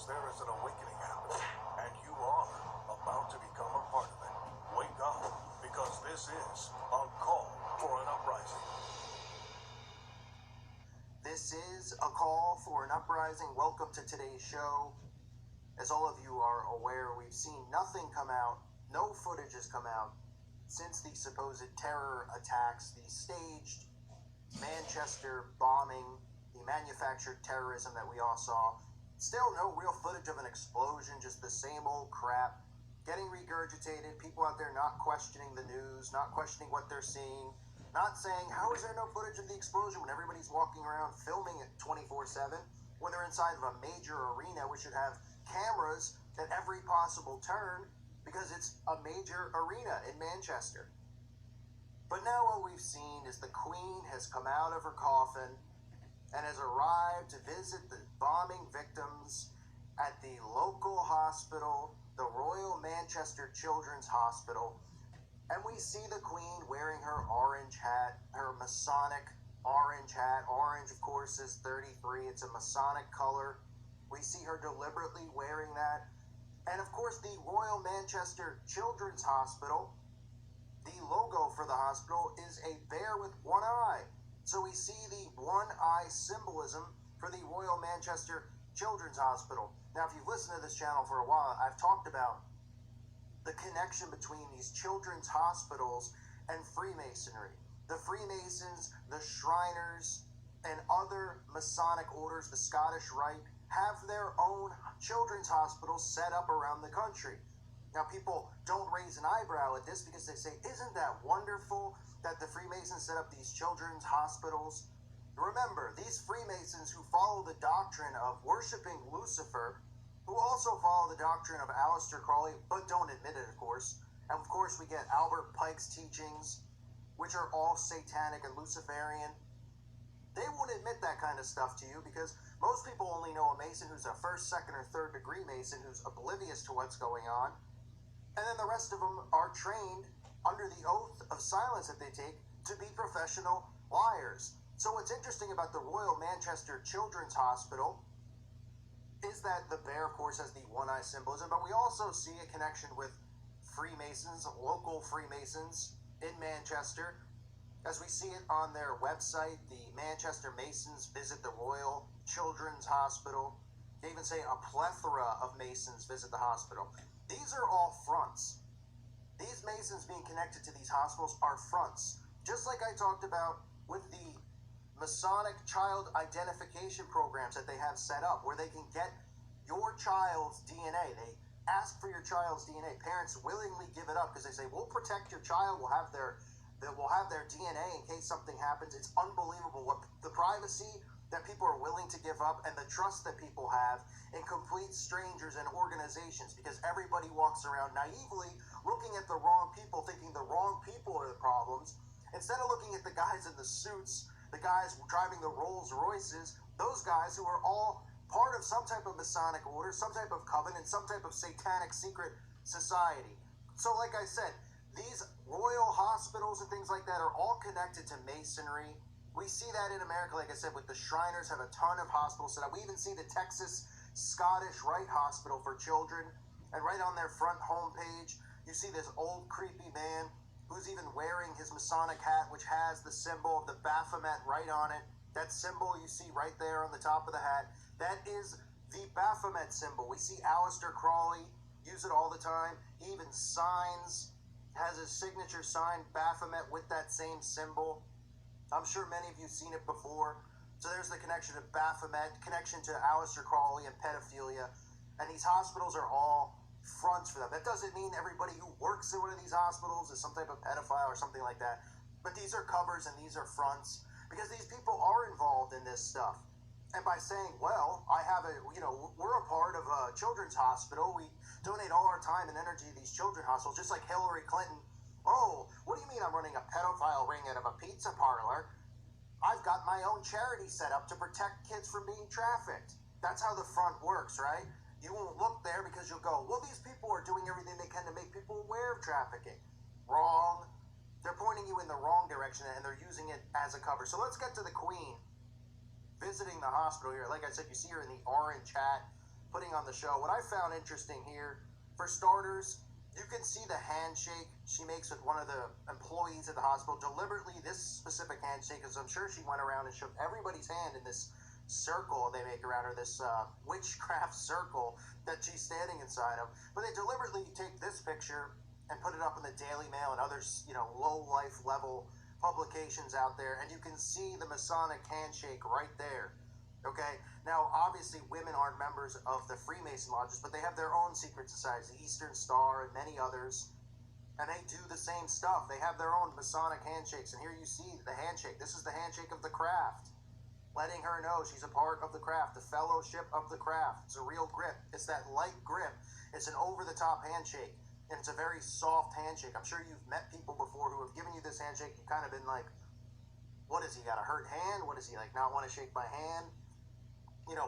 because there is an awakening happening, and you are about to become a part of it. Wake up, because this is a call for an uprising. This is a call for an uprising. Welcome to today's show. As all of you are aware, we've seen nothing come out, no footage has come out since the supposed terror attacks, the staged Manchester bombing, the manufactured terrorism that we all saw. Still no real footage of an explosion, just the same old crap getting regurgitated, people out there not questioning the news, not questioning what they're seeing, not saying, how is there no footage of the explosion when everybody's walking around filming it 24/7? When they're inside of a major arena, we should have cameras at every possible turn because it's a major arena in Manchester. But now what we've seen is the Queen has come out of her coffin and has arrived to visit the bombing victims at the local hospital, the Royal Manchester Children's Hospital. And we see the Queen wearing her orange hat, her Masonic orange hat. Orange, of course, is 33. It's a Masonic color. We see her deliberately wearing that. And, of course, the Royal Manchester Children's Hospital, the logo for the hospital is a bear with one eye. So we see the one-eye symbolism for the Royal Manchester Children's Hospital. Now, if you've listened to this channel for a while, I've talked about the connection between these children's hospitals and Freemasonry. The Freemasons, the Shriners, and other Masonic orders, the Scottish Rite, have their own children's hospitals set up around the country. Now, people don't raise an eyebrow at this because they say, isn't that wonderful that the Freemasons set up these children's hospitals? Remember, these Freemasons who follow the doctrine of worshiping Lucifer, who also follow the doctrine of Aleister Crowley, but don't admit it, of course. And of course, we get Albert Pike's teachings, which are all satanic and Luciferian. They won't admit that kind of stuff to you because most people only know a Mason who's a first, second, or third degree Mason who's oblivious to what's going on. And then the rest of them are trained under the oath of silence that they take to be professional liars. So what's interesting about the Royal Manchester Children's Hospital is that the bear, of course, has the one-eye symbolism, but we also see a connection with Freemasons, local Freemasons in Manchester. As we see it on their website, the Manchester Masons visit the Royal Children's Hospital. They even say a plethora of Masons visit the hospital. These are all fronts. These Masons being connected to these hospitals are fronts. Just like I talked about with the Masonic child identification programs that they have set up, where they can get your child's DNA. They ask for your child's DNA. Parents willingly give it up because they say, we'll protect your child. We'll have their DNA in case something happens. It's unbelievable what the privacy that people are willing to give up and the trust that people have in complete strangers and organizations, because everybody walks around naively looking at the wrong people, thinking the wrong people are the problems, instead of looking at the guys in the suits, the guys driving the Rolls Royces, those guys who are all part of some type of Masonic order, some type of covenant, some type of satanic secret society. So like I said, these royal hospitals and things like that are all connected to Masonry. We see that in America, like I said, with the Shriners have a ton of hospitals set up. We even see the Texas Scottish Rite Hospital for children, and right on their front homepage, you see this old creepy man who's even wearing his Masonic hat, which has the symbol of the Baphomet right on it. That symbol you see right there on the top of the hat, that is the Baphomet symbol. We see Aleister Crowley use it all the time. He even has his signature sign, Baphomet, with that same symbol. I'm sure many of you have seen it before. So there's the connection to Baphomet, connection to Aleister Crowley and pedophilia. And these hospitals are all fronts for them. That doesn't mean everybody who works in one of these hospitals is some type of pedophile or something like that. But these are covers and these are fronts because these people are involved in this stuff. And by saying, well, we're a part of a children's hospital. We donate all our time and energy to these children's hospitals, just like Hillary Clinton. Oh, what do you mean I'm running a pedophile ring out of a pizza parlor? I've got my own charity set up to protect kids from being trafficked. That's how the front works, right? You won't look there because you'll go, well, these people are doing everything they can to make people aware of trafficking. Wrong. They're pointing you in the wrong direction and they're using it as a cover. So let's get to the Queen visiting the hospital here. Like I said, you see her in the orange hat. putting on the show. What I found interesting here, for starters, you can see the handshake she makes with one of the employees at the hospital. Deliberately, this specific handshake, because I'm sure she went around and shook everybody's hand in this circle they make around her, this witchcraft circle that she's standing inside of. But they deliberately take this picture and put it up in the Daily Mail and other, low life level publications out there, and you can see the Masonic handshake right there. Okay, now obviously women aren't members of the Freemason lodges, but they have their own secret societies, the Eastern Star and many others, and they do the same stuff. They have their own Masonic handshakes, and here you see the handshake. This is the handshake of the craft, letting her know she's a part of the craft, the fellowship of the craft. It's a real grip. It's that light grip. It's an over-the-top handshake, and it's a very soft handshake. I'm sure you've met people before who have given you this handshake. You've kind of been like, what is he, got a hurt hand? What is he, like, not want to shake my hand?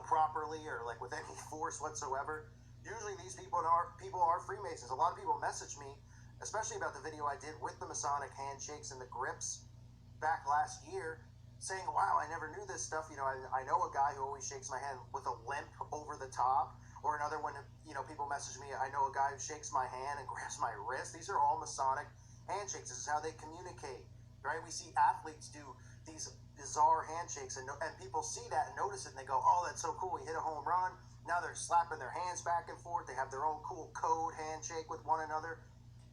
Properly, or like with any force whatsoever. Usually these people are Freemasons. A lot of people message me, especially about the video I did with the Masonic handshakes and the grips back last year, saying, wow, I never knew this stuff. I know a guy who always shakes my hand with a limp over the top, or another one, people message me, I know a guy who shakes my hand and grabs my wrist. These are all Masonic handshakes. This is how they communicate, right? We see athletes do these bizarre handshakes, and people see that and notice it, and they go, oh, that's so cool, he hit a home run. Now they're slapping their hands back and forth. They have their own cool code handshake with one another.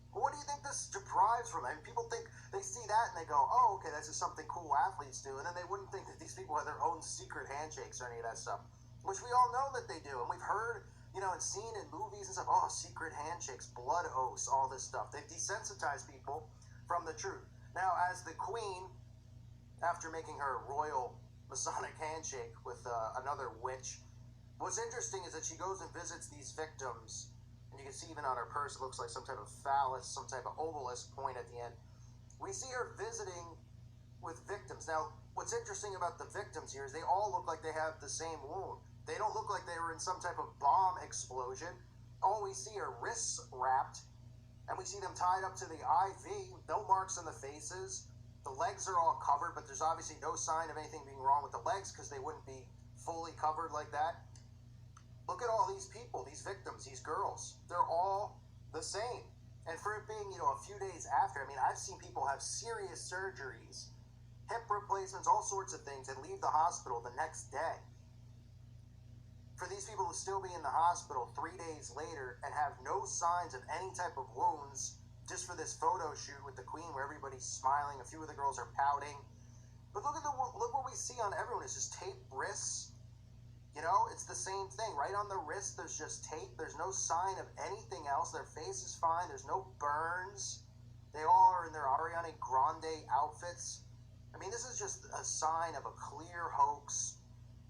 But what do you think this derives from? I mean, people think, they see that and they go, oh, okay, that's just something cool athletes do, and then they wouldn't think that these people have their own secret handshakes or any of that stuff, which we all know that they do, and we've heard, and seen in movies and stuff, secret handshakes, blood oaths, all this stuff. They've desensitized people from the truth. Now, as the Queen, after making her royal Masonic handshake with another witch, what's interesting is that she goes and visits these victims, and you can see even on her purse, it looks like some type of phallus, some type of obelisk point at the end. We see her visiting with victims. Now, what's interesting about the victims here is they all look like they have the same wound. They don't look like they were in some type of bomb explosion. All we see are wrists wrapped, and we see them tied up to the IV, no marks on the faces. The legs are all covered, but there's obviously no sign of anything being wrong with the legs because they wouldn't be fully covered like that. Look at all these people, these victims, these girls. They're all the same. And for it being, a few days after, I've seen people have serious surgeries, hip replacements, all sorts of things, and leave the hospital the next day. For these people to still be in the hospital 3 days later and have no signs of any type of wounds, just for this photo shoot with the Queen where everybody's smiling, a few of the girls are pouting. But look what we see on everyone. It's just taped wrists. It's the same thing. Right on the wrist, there's just tape. There's no sign of anything else. Their face is fine. There's no burns. They all are in their Ariana Grande outfits. This is just a sign of a clear hoax,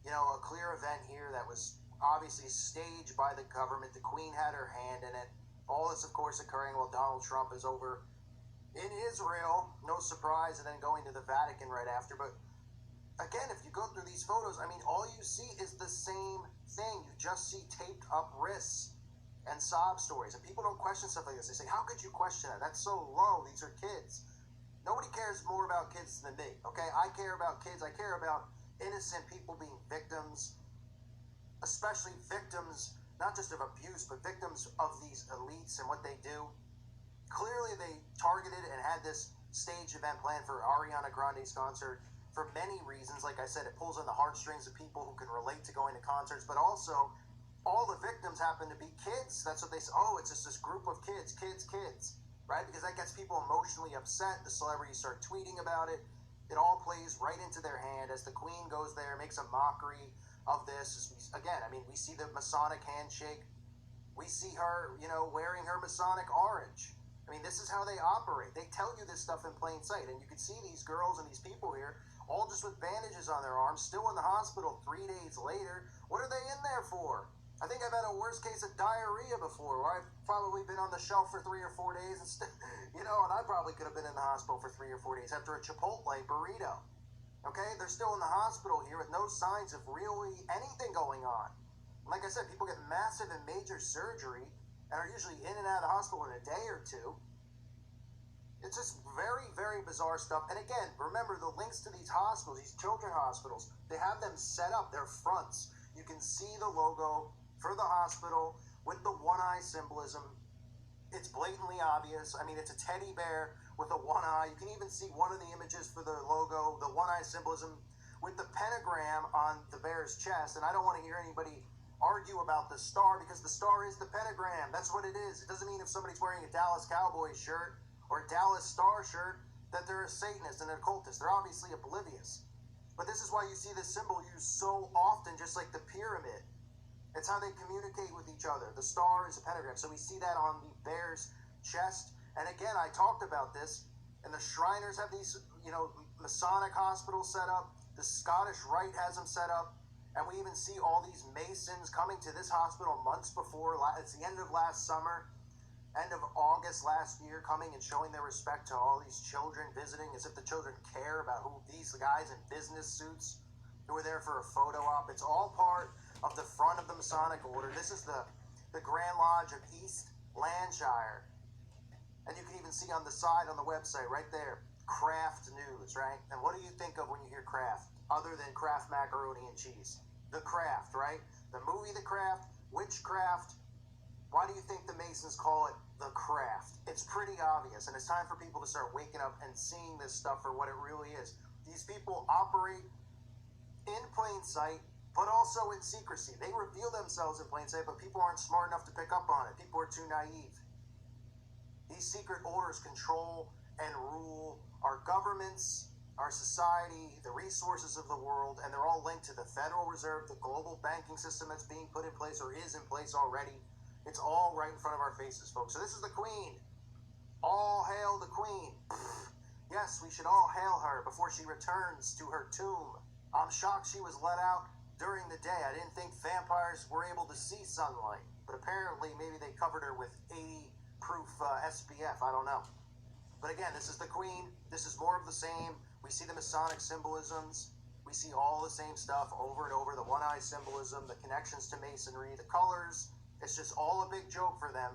a clear event here that was obviously staged by the government. The Queen had her hand in it. All this, of course, occurring while Donald Trump is over in Israel. No surprise, and then going to the Vatican right after. But again, if you go through these photos, all you see is the same thing. You just see taped up wrists and sob stories. And people don't question stuff like this. They say, how could you question that? That's so low. These are kids. Nobody cares more about kids than me, okay? I care about kids. I care about innocent people being victims, especially victims not just of abuse, but victims of these elites and what they do. Clearly, they targeted and had this staged event planned for Ariana Grande's concert for many reasons. Like I said, it pulls on the heartstrings of people who can relate to going to concerts, but also all the victims happen to be kids. That's what they say. Oh, it's just this group of kids, right? Because that gets people emotionally upset. The celebrities start tweeting about it. It all plays right into their hand as the Queen goes there, makes a mockery of this. Again, we see the Masonic handshake. We see her, wearing her Masonic orange. This is how they operate. They tell you this stuff in plain sight. And you can see these girls and these people here, all just with bandages on their arms, still in the hospital 3 days later. What are they in there for? I think I've had a worst case of diarrhea before, where I've probably been on the shelf for 3 or 4 days, and I probably could have been in the hospital for 3 or 4 days after a Chipotle burrito. Okay, they're still in the hospital here with no signs of really anything going on. Like I said, people get massive and major surgery and are usually in and out of the hospital in a day or two. It's just very, very bizarre stuff. And again, remember the links to these hospitals, these children's hospitals, they have them set up, their fronts. You can see the logo for the hospital with the one eye symbolism. It's blatantly obvious. I mean, it's a teddy bear with a one eye. You can even see one of the images for the logo, the one eye symbolism with the pentagram on the bear's chest. And I don't want to hear anybody argue about the star, because the star is the pentagram. That's what it is. It doesn't mean if somebody's wearing a Dallas Cowboys shirt or a Dallas Star shirt that they're a Satanist and an occultist. They're obviously oblivious. But this is why you see this symbol used so often, just like the pyramid. It's how they communicate with each other. The star is a pentagram. So we see that on the bear's chest. And again, I talked about this. And the Shriners have these, Masonic hospitals set up. The Scottish Rite has them set up. And we even see all these Masons coming to this hospital months before. It's the end of last summer, end of August last year, coming and showing their respect to all these children visiting, as if the children care about who these guys in business suits who are there for a photo op. It's all part of the front of the Masonic order. This is the Grand Lodge of East Landshire. And you can even see on the side on the website right there, Kraft News, right? And what do you think of when you hear Kraft, other than Kraft macaroni and cheese? The Kraft, right? The movie The Kraft, witchcraft. Why do you think the Masons call it The Kraft? It's pretty obvious, and it's time for people to start waking up and seeing this stuff for what it really is. These people operate in plain sight, but also in secrecy. They reveal themselves in plain sight, but people aren't smart enough to pick up on it. People are too naive. These secret orders control and rule our governments, our society, the resources of the world, and they're all linked to the Federal Reserve, the global banking system that's being put in place or is in place already. It's all right in front of our faces, folks. So this is the Queen. All hail the Queen. Yes, we should all hail her before she returns to her tomb. I'm shocked she was let out during the day. I didn't think vampires were able to see sunlight, but apparently maybe they covered her with 80 proof SPF. I don't know. But again, this is the Queen. This is more of the same. We see the Masonic symbolisms. We see all the same stuff over and over. The one-eye symbolism, the connections to Masonry, the colors. It's just all a big joke for them.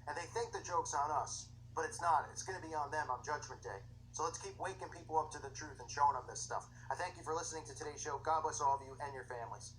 And they think the joke's on us, but it's not. It's going to be on them on Judgment Day. So let's keep waking people up to the truth and showing them this stuff. I thank you for listening to today's show. God bless all of you and your families.